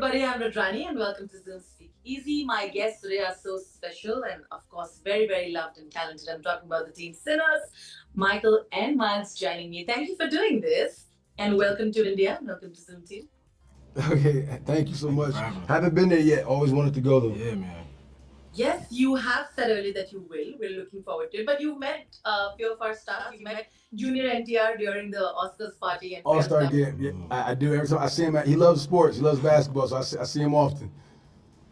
everybody, I'm Rudrani and welcome to Zoom Speak Easy. My guests today are so special and, of course, very, very loved and talented. I'm talking about the team Sinners, Michael and Miles joining me. Thank you for doing this and welcome to India. Welcome to Zoom team. Okay, thank you so much. Haven't been there yet. Always wanted to go though. Yeah, man. Yes, you have said earlier that you will. We're looking forward to it. But you met a few of our stars. You met Junior NTR during the Oscars party and All Star Priyanka. game. Yeah, I do every time I see him. He loves sports. He loves basketball, so I see him often.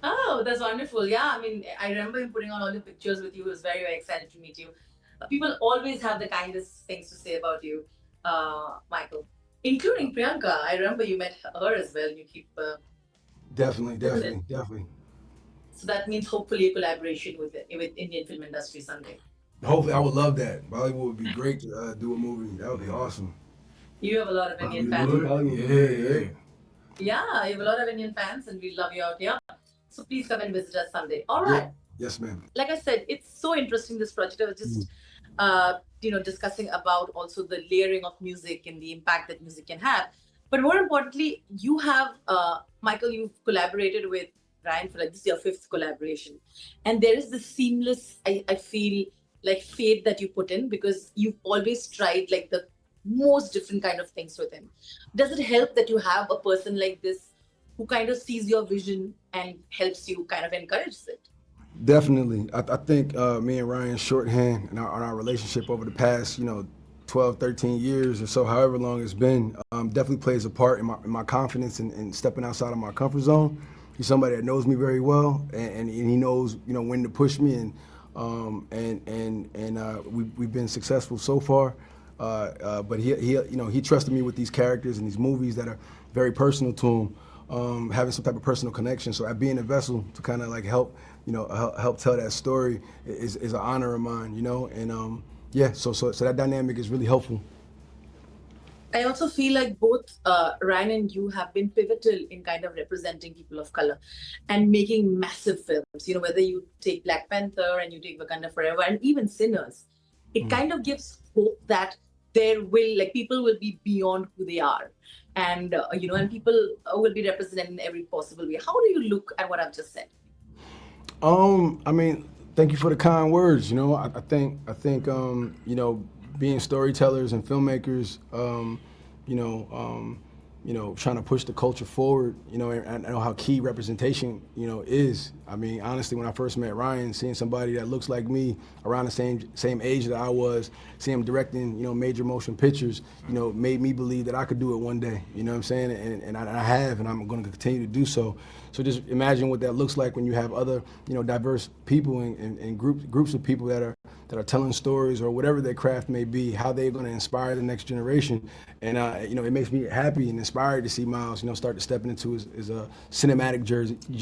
Oh, that's wonderful. Yeah, I mean, I remember him putting on all the pictures with you. He was very, very excited to meet you. People always have the kindest things to say about you, Michael, including Priyanka. I remember you met her as well. You keep. Definitely. So that means hopefully a collaboration with Indian film industry someday. Hopefully, I would love that. Bollywood would be great to do a movie. That would be awesome. You have a lot of Indian fans. Yeah. Yeah, you have a lot of Indian fans, and we love you out here. So please come and visit us someday. All right. Yes, ma'am. Like I said, it's so interesting, this project. I was just discussing about also the layering of music and the impact that music can have. But more importantly, you have Michael, you've collaborated with Ryan for like this is your fifth collaboration. And there is this seamless, I feel like faith that you put in because you've always tried like the most different kind of things with him. Does it help that you have a person like this who kind of sees your vision and helps you kind of encourages it? Definitely. I think me and Ryan's shorthand and our relationship over the past, 12, 13 years or so, however long it's been, definitely plays a part in my confidence and stepping outside of my comfort zone. He's somebody that knows me very well, and he knows, when to push me, and we've been successful so far. But he trusted me with these characters and these movies that are very personal to him. Having some type of personal connection. So being a vessel to kind of like help tell that story is an honor of mine, and so that dynamic is really helpful. I also feel like both Ryan and you have been pivotal in kind of representing people of color and making massive films. Whether you take Black Panther and you take Wakanda Forever and even Sinners, it kind of gives hope that people will be beyond who they are. And, and people will be represented in every possible way. How do you look at what I've just said? I mean, thank you for the kind words. I think being storytellers and filmmakers, trying to push the culture forward, and I know how key representation, is. I mean, honestly, when I first met Ryan, seeing somebody that looks like me around the same age that I was, seeing him directing, major motion pictures, made me believe that I could do it one day. You know what I'm saying? And I have, and I'm going to continue to do so. So just imagine what that looks like when you have other, diverse people and groups of people that are telling stories or whatever their craft may be, how they're going to inspire the next generation. And, it makes me happy and inspired to see Miles, start to step into his cinematic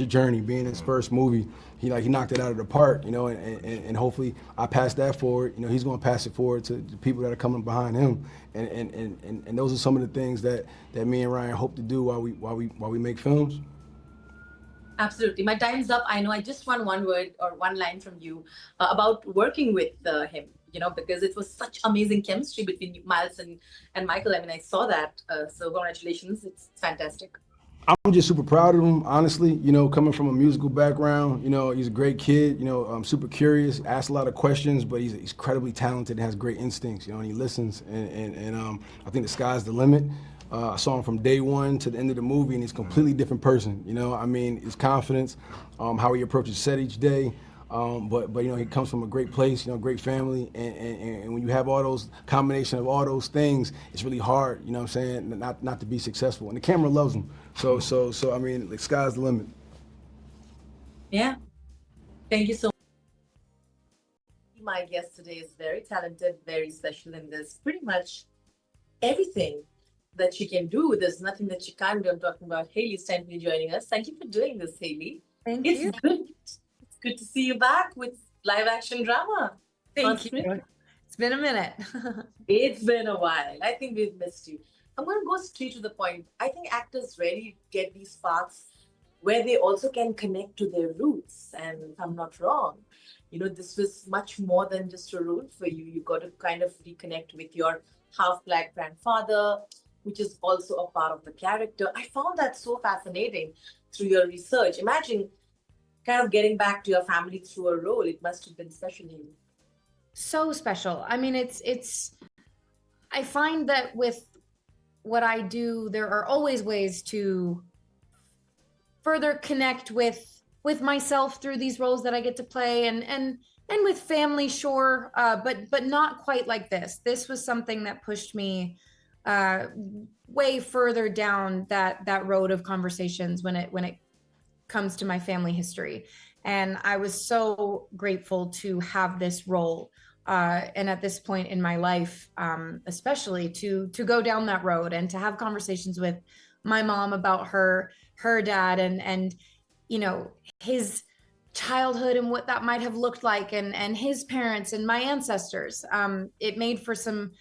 journey, being his first movie. He knocked it out of the park, and hopefully I pass that forward. He's going to pass it forward to the people that are coming behind him. And those are some of the things that me and Ryan hope to do while we make films. Absolutely. My time's up. I know I just want one word or one line from you about working with him, because it was such amazing chemistry between Miles and Michael. I mean, I saw that. So congratulations. It's fantastic. I'm just super proud of him, honestly. Coming from a musical background, he's a great kid. Super curious, asks a lot of questions, but he's incredibly talented and has great instincts. And he listens. And I think the sky's the limit. I saw him from day one to the end of the movie, and he's a completely different person. His confidence, how he approaches set each day. But he comes from a great place, great family, and when you have all those combination of all those things, it's really hard, not to be successful. And the camera loves him, so I mean, the sky's the limit. Yeah, thank you so much. My guest today is very talented, very special in this. Pretty much everything that she can do. There's nothing that she can't do. I'm talking about Hailee Steinfeld joining us. Thank you for doing this, Hailee. Thank It's you. good. It's good to see you back with live action drama. Thank you. It's been a minute. It's been a while. I think we've missed you. I'm going to go straight to the point. I think actors rarely get these parts where they also can connect to their roots. And if I'm not wrong, this was much more than just a role for you. You got to kind of reconnect with your half black grandfather. which is also a part of the character. I found that so fascinating through your research. Imagine kind of getting back to your family through a role. It must have been special to you. So special. I mean, I find that with what I do, there are always ways to further connect with myself through these roles that I get to play, and with family, sure, but not quite like this. This was something that pushed me way further down that road of conversations when it comes to my family history. And I was so grateful to have this role, and at this point in my life, especially to go down that road and to have conversations with my mom about her dad, and his childhood and what that might have looked like, and his parents and my ancestors. It made for some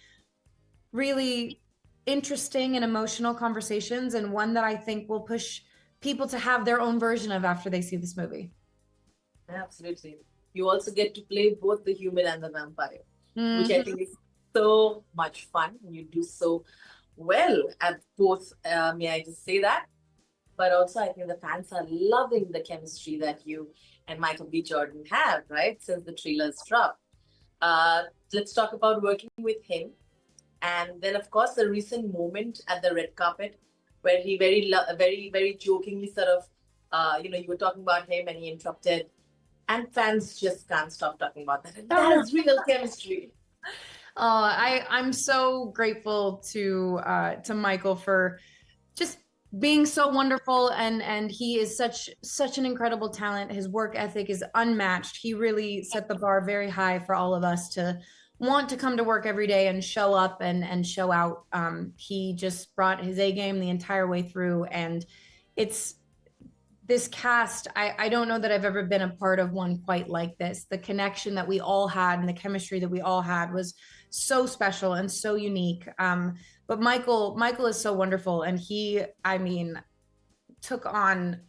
really interesting and emotional conversations, and one that I think will push people to have their own version of after they see this movie. Absolutely. You also get to play both the human and the vampire, which I think is so much fun. You do so well at both. May I just say that? But also, I think the fans are loving the chemistry that you and Michael B. Jordan have, right? Since the trailers dropped. Let's talk about working with him. And then, of course, the recent moment at the red carpet where he very jokingly sort of, you were talking about him and he interrupted. And fans just can't stop talking about that. And that is real chemistry. I'm so grateful to Michael for just being so wonderful, and he is such an incredible talent. His work ethic is unmatched. He really set the bar very high for all of us to want to come to work every day and show up and show out. He just brought his A game the entire way through, and it's this cast. I don't know that I've ever been a part of one quite like this. The connection that we all had and the chemistry that we all had was so special and so unique. But Michael is so wonderful, and he, took on,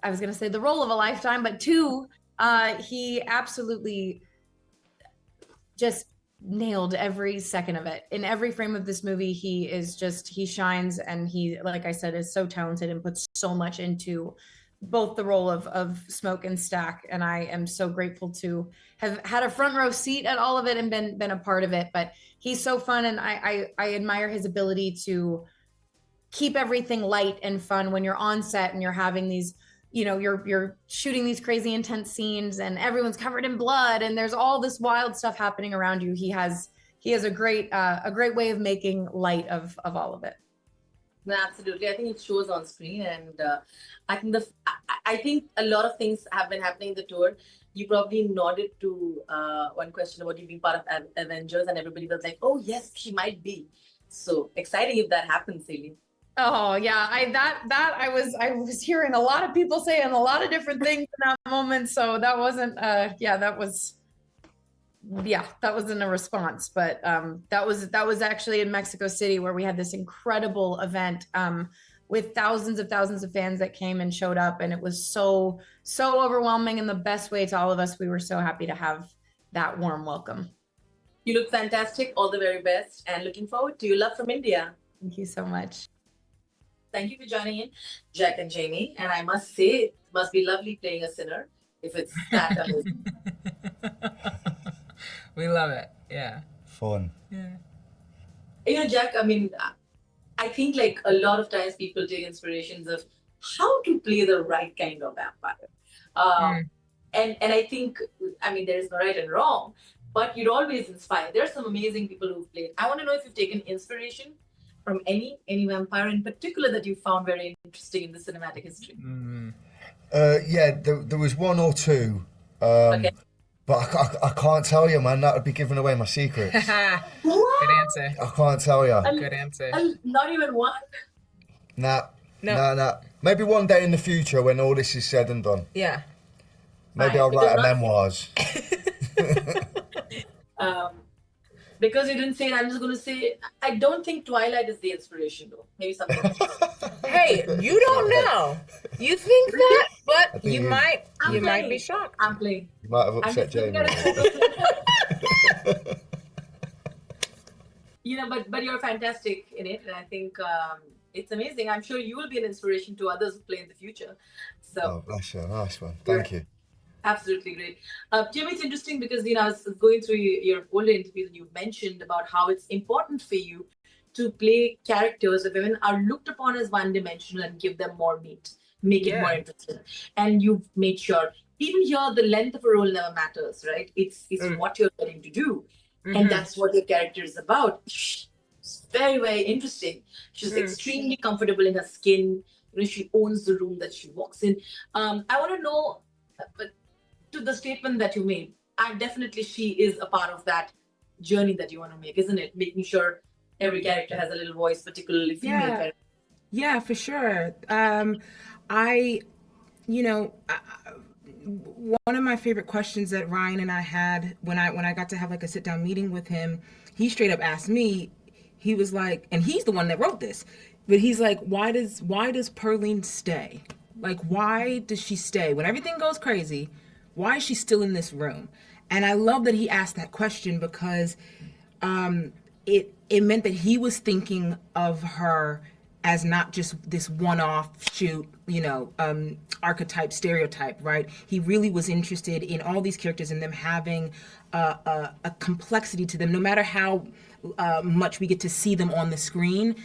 I was going to say the role of a lifetime, but two, he absolutely just nailed every second of it. In every frame of this movie, he shines, and he, like I said, is so talented and puts so much into both the role of Smoke and Stack. And I am so grateful to have had a front row seat at all of it and been a part of it. But he's so fun, and I admire his ability to keep everything light and fun when you're on set and you're having these, you're shooting these crazy intense scenes and everyone's covered in blood and there's all this wild stuff happening around you. He has a great way of making light of all of it. No, absolutely. I think it shows on screen, and I think a lot of things have been happening in the tour. You probably nodded to one question about you being part of Avengers, and everybody was like, "Oh yes, she might be." So exciting if that happens, Hailee. Oh yeah, I was hearing a lot of people saying a lot of different things in that moment. So that wasn't that wasn't a response, but that was actually in Mexico City, where we had this incredible event with thousands of fans that came and showed up, and it was so overwhelming in the best way to all of us. We were so happy to have that warm welcome. You look fantastic. All the very best, and looking forward to your love from India. Thank you so much. Thank you for joining in, Jack and Jamie. And I must say, it must be lovely playing a sinner if it's that amazing. We love it. Yeah. Fun. Yeah. Jack, I think like a lot of times people take inspirations of how to play the right kind of vampire. And I think, there's no right and wrong, but you'd always inspire. There's some amazing people who've played. I want to know if you've taken inspiration from any vampire in particular that you found very interesting in the cinematic history. Yeah, there was one or two. Okay. But I can't tell you, man. That would be giving away my secrets. Good answer. I can't tell you. Good answer. Not even one? Nah. Maybe one day in the future when all this is said and done. Yeah. Maybe I'll write a memoirs. Because you didn't say it, I'm just going to say, I don't think Twilight is the inspiration, though. Maybe something else. Hey, you don't know. You think that, but you might be shocked. I'm playing. You might have upset Jamie. but you're fantastic in it, and I think it's amazing. I'm sure you will be an inspiration to others who play in the future. So, Oh, bless you. Nice one. Thank you. Absolutely great. Jim, it's interesting because, I was going through your older interviews and you mentioned about how it's important for you to play characters that women are looked upon as one-dimensional and give them more meat, make it more interesting. And you've made sure, even here, the length of a role never matters, right? It's what you're willing to do. And that's what your character is about. She's very, very interesting. She's extremely comfortable in her skin. She owns the room that she walks in. I want to know, to the statement that you made, and definitely she is a part of that journey that you want to make, isn't it? Making sure every character has a little voice, particularly female characters. Yeah, for sure. One of my favorite questions that Ryan and I had when I got to have like a sit down meeting with him, he straight up asked me, he was like, and he's the one that wrote this, but he's like, why does Pearline stay? Like, why does she stay when everything goes crazy? Why is she still in this room? And I love that he asked that question because it meant that he was thinking of her as not just this one-off shoot, archetype, stereotype, right? He really was interested in all these characters and them having a complexity to them, no matter how much we get to see them on the screen.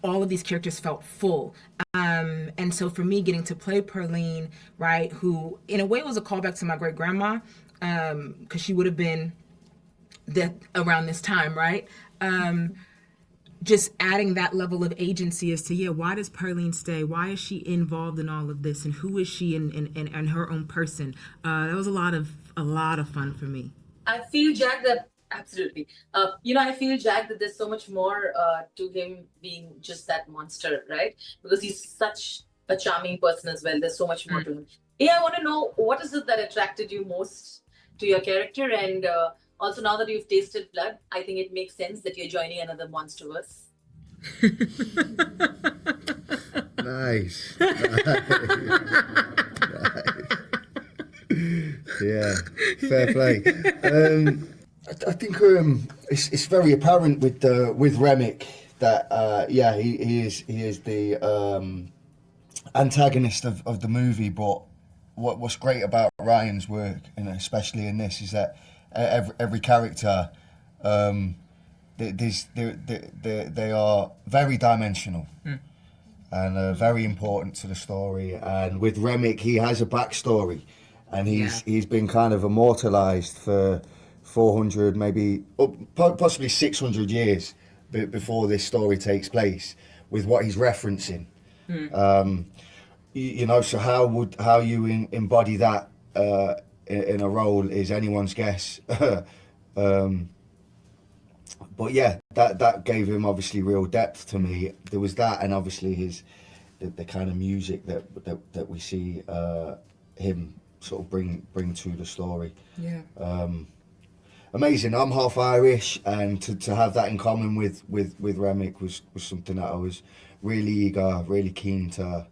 All of these characters felt full. And so for me, getting to play Pearline, right, who in a way was a callback to my great grandma, because she would have been around this time, right? Just adding that level of agency as to, why does Pearline stay? Why is she involved in all of this? And who is she in her own person? That was a lot of fun for me. I feel, Jack, that absolutely. I feel, Jack, that there's so much more to him being just that monster, right? Because he's such a charming person as well. There's so much more to him. I want to know, what is it that attracted you most to your character? And also, now that you've tasted blood, I think it makes sense that you're joining another Monsterverse. Nice. Yeah, fair play. I think it's very apparent with Remick that he is the antagonist of the movie. But what's great about Ryan's work, and especially in this, is that every character they are very dimensional and very important to the story. And with Remick, he has a backstory, and he's been kind of immortalized for 400, maybe possibly 600 years before this story takes place, with what he's referencing. So how you embody that in a role is anyone's guess. But yeah, that gave him obviously real depth to me. There was that, and obviously the kind of music that we see him sort of bring to the story. Yeah. Amazing. I'm half Irish, and to have that in common with Remick was something that I was really eager, really keen to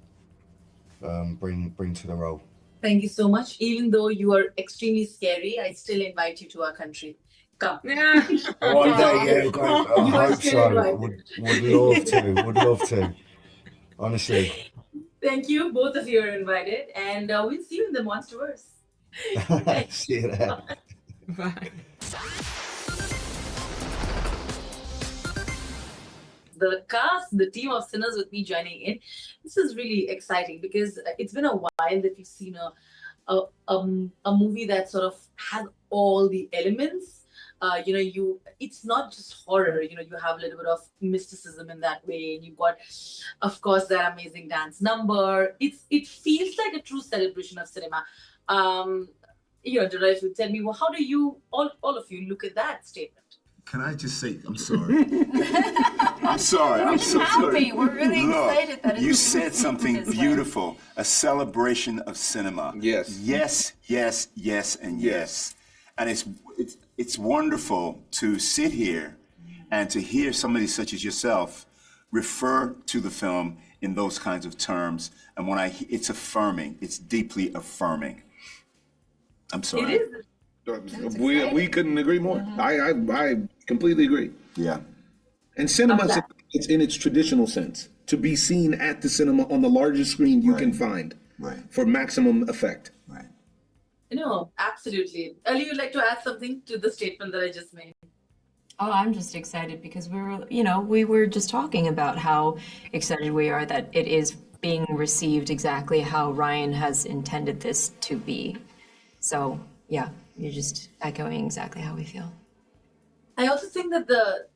bring to the role. Thank you so much. Even though you are extremely scary, I still invite you to our country. Come. Yeah. One day, I hope so. Would love to. Honestly. Thank you. Both of you are invited, and we'll see you in the Monsterverse. See you there. Bye. The cast, the team of Sinners with me joining in. This is really exciting because it's been a while that we've seen a movie that sort of has all the elements. It's not just horror. You have a little bit of mysticism in that way, and you've got, of course, that amazing dance number. It feels like a true celebration of cinema. Dharaj would tell me, well, how do you all of you look at that statement? Can I just say, I'm sorry. I'm sorry. I'm so sorry. We're really excited that you said something beautiful. A celebration of cinema. Yes. Yes, yes, yes, and yes. And it's wonderful to sit here and to hear somebody such as yourself refer to the film in those kinds of terms. And it's affirming. It's deeply affirming. I'm sorry. It is. We couldn't agree more. I completely agree. Yeah. And cinema, Of that. it's in its traditional sense, to be seen at the cinema on the largest screen you can find for maximum effect. Right. No, absolutely. Ali, you'd like to add something to the statement that I just made? Oh, I'm just excited because we were just talking about how excited we are that it is being received exactly how Ryan has intended this to be. So, yeah, you're just echoing exactly how we feel. I also think that the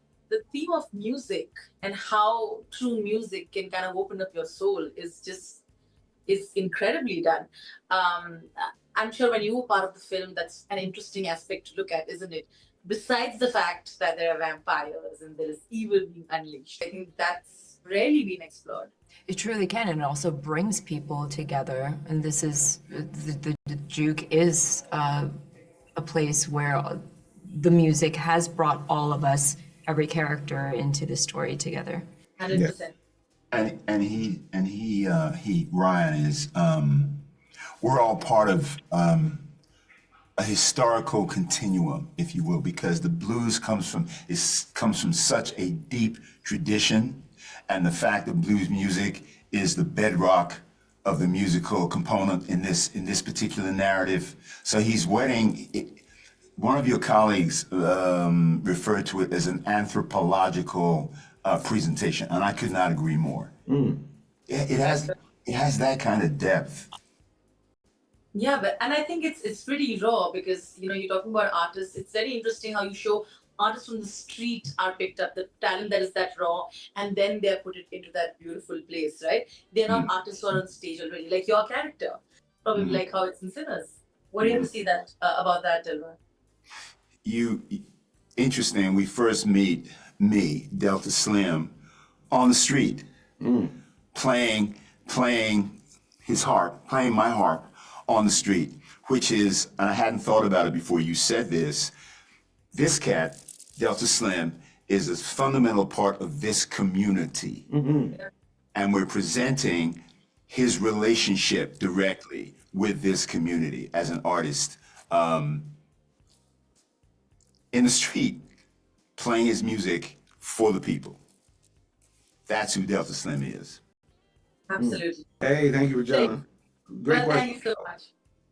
theme of music and how true music can kind of open up your soul is incredibly done. I'm sure when you were part of the film, that's an interesting aspect to look at, isn't it? Besides the fact that there are vampires and there is evil being unleashed, I think that's rarely been explored. It truly can, and it also brings people together. And this is the Juke is a place where the music has brought all of us, every character, into the story together. 100%. And he Ryan is we're all part of a historical continuum, if you will, because the blues comes from such a deep tradition, and the fact that blues music is the bedrock of the musical component in this particular narrative. So he's wedding it. One of your colleagues referred to it as an anthropological presentation, and I could not agree more. It has that kind of depth. Yeah, and I think it's pretty raw because you're talking about artists. It's very interesting how you show artists from the street are picked up, the talent that is that raw, and then they're put it into that beautiful place, right? They're not artists who are on stage already, like your character, probably like how it's in Sinners. What do you have to say that about that, Delroy? Interesting. We first meet me, Delta Slim, on the street, playing his harp, playing my harp on the street, which is, and I hadn't thought about it before you said this. This cat, Delta Slim, is a fundamental part of this community, and we're presenting his relationship directly with this community as an artist. In the street, playing his music for the people. That's who Delta Slim is. Absolutely. Hey, thank you, Regina. Great Well, question. thank you so much.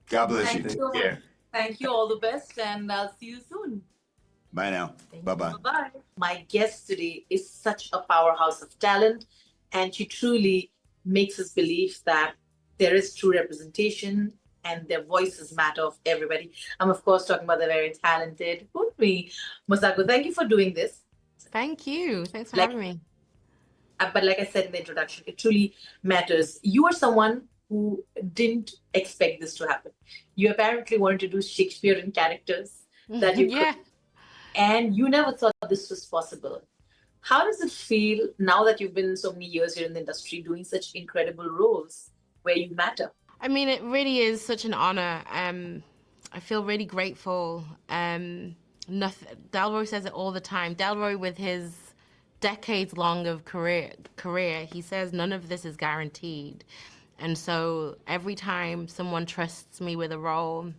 God bless Thank you. you so Take much. care. Thank you. All the best, and I'll see you soon. Bye now. Bye-bye. Bye-bye. My guest today is such a powerhouse of talent, and she truly makes us believe that there is true representation and their voices matter of everybody. I'm, of course, talking about the very talented Wunmi Mosaku. Thank you for doing this. Thank you. Thanks for having me. But like I said in the introduction, it truly matters. You are someone who didn't expect this to happen. You apparently wanted to do Shakespearean characters that you Yeah. could, and you never thought this was possible. How does it feel now that you've been so many years here in the industry doing such incredible roles where you matter? I mean, it really is such an honor. I feel really grateful. Delroy says it all the time. Delroy, with his decades long of career, he says none of this is guaranteed. And so every time someone trusts me with a role,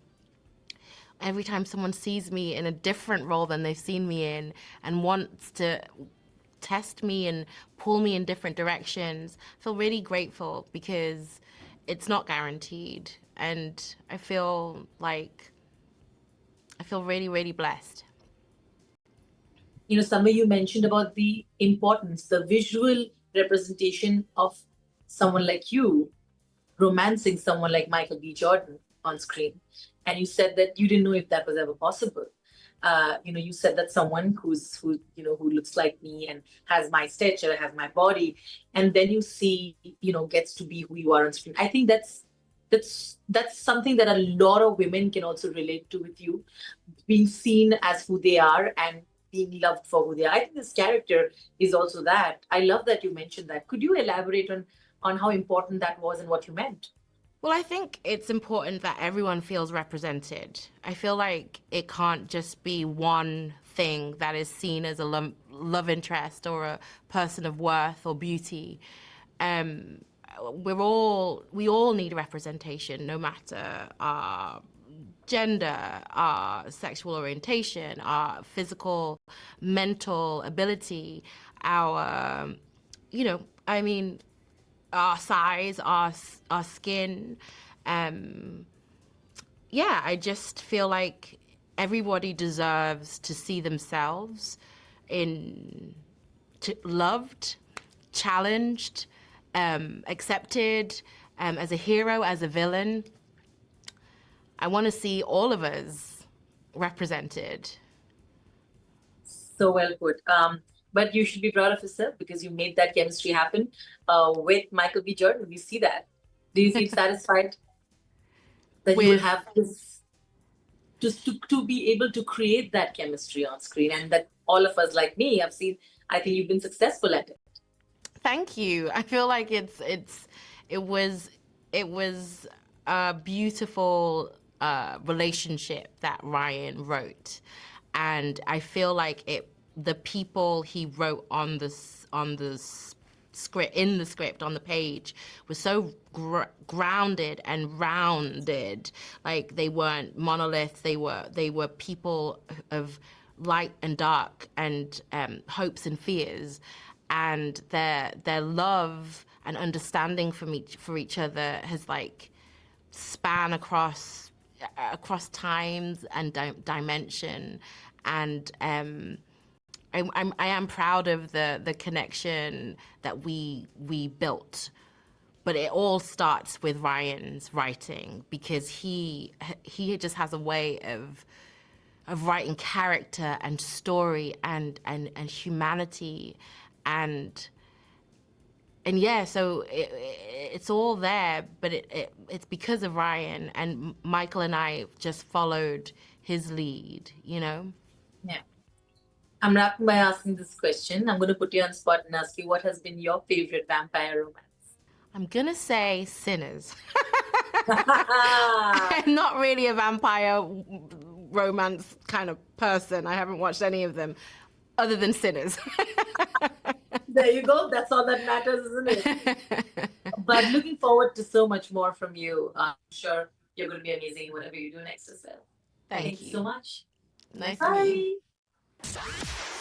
every time someone sees me in a different role than they've seen me in and wants to test me and pull me in different directions, I feel really grateful because it's not guaranteed. And I feel really, really blessed. Summer, you mentioned about the importance, the visual representation of someone like you romancing someone like Michael B. Jordan on screen. And you said that you didn't know if that was ever possible. You said that someone who looks like me and has my stature, has my body, and then you see, gets to be who you are on screen. I think that's something that a lot of women can also relate to with you, being seen as who they are and being loved for who they are. I think this character is also that. I love that you mentioned that. Could you elaborate on how important that was and what you meant? Well, I think it's important that everyone feels represented. I feel like it can't just be one thing that is seen as a love interest or a person of worth or beauty. We all need representation, no matter our gender, our sexual orientation, our physical, mental ability. our, you know, I mean, our size, our skin. Yeah, I just feel like everybody deserves to see themselves loved, challenged, accepted, as a hero, as a villain. I want to see all of us represented. So well put. But you should be proud of yourself because you made that chemistry happen with Michael B. Jordan. We see that. Do you feel satisfied that you will have this, just to be able to create that chemistry on screen, and that all of us, like me, have seen? I think you've been successful at it. Thank you. I feel like it was a beautiful relationship that Ryan wrote, and I feel like the people he wrote on the script on the page was so grounded and rounded. Like, they weren't monoliths. They were people of light and dark, and hopes and fears, and their love and understanding for each other has like span across times and dimension, and I am proud of the connection that we built. But it all starts with Ryan's writing, because he just has a way of writing character and story and humanity, and yeah, so it's all there, but it's because of Ryan, and Michael and I just followed his lead, you know? Yeah. I'm wrapping by asking this question. I'm going to put you on the spot and ask you, what has been your favorite vampire romance? I'm gonna say Sinners. I'm not really a vampire romance kind of person. I haven't watched any of them other than Sinners. There you go. That's all that matters, isn't it? But looking forward to so much more from you. I'm sure you're going to be amazing whatever you do next as well. Thank you so much. Nice to meet you. Bye.